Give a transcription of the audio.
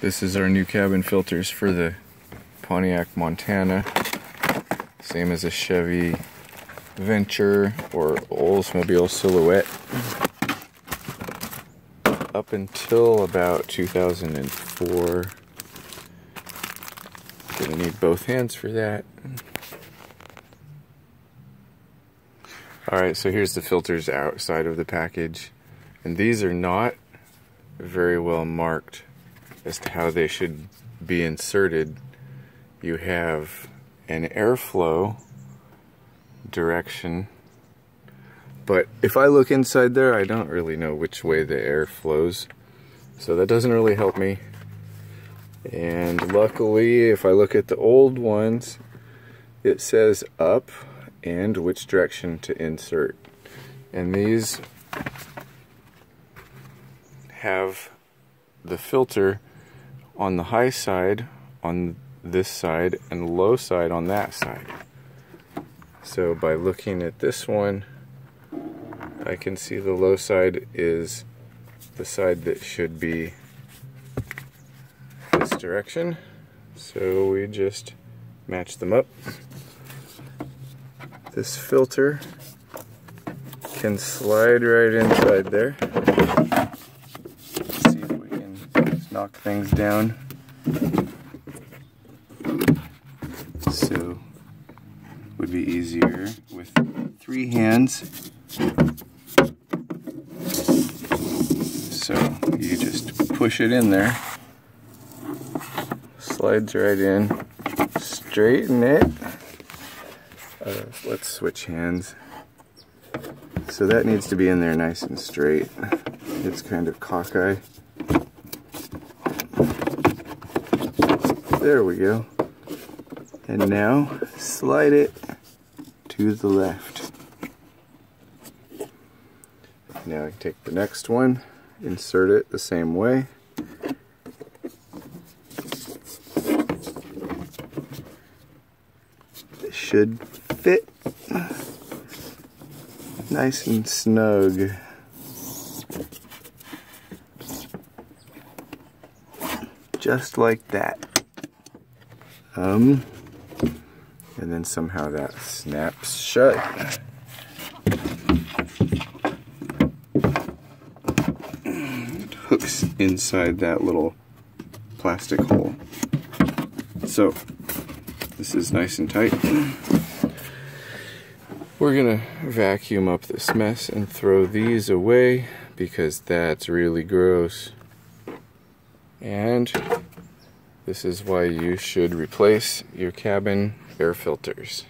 This is our new cabin filters for the Pontiac Montana. Same as a Chevy Venture or Oldsmobile Silhouette. Up until about 2004. Gonna need both hands for that. Alright, so here's the filters outside of the package. And these are not very well marked as to how they should be inserted. You have an airflow direction, but if I look inside there, I don't really know which way the air flows, so that doesn't really help me. And luckily, if I look at the old ones, it says up and which direction to insert. And these have the filter on the high side on this side and low side on that side. So by looking at this one, I can see the low side is the side that should be this direction. So we just match them up. This filter can slide right inside there. Let's see if we can knock things down. So would be easier with 3 hands. So you just push it in there, slides right in, straighten it. Let's switch hands. So that needs to be in there nice and straight. It's kind of cockeye. There we go. And now slide it to the left. Now I can take the next one, insert it the same way. It should fit nice and snug. Just like that. And then somehow that snaps shut. It hooks inside that little plastic hole. So this is nice and tight. We're gonna vacuum up this mess and throw these away because that's really gross. And this is why you should replace your cabin air filters.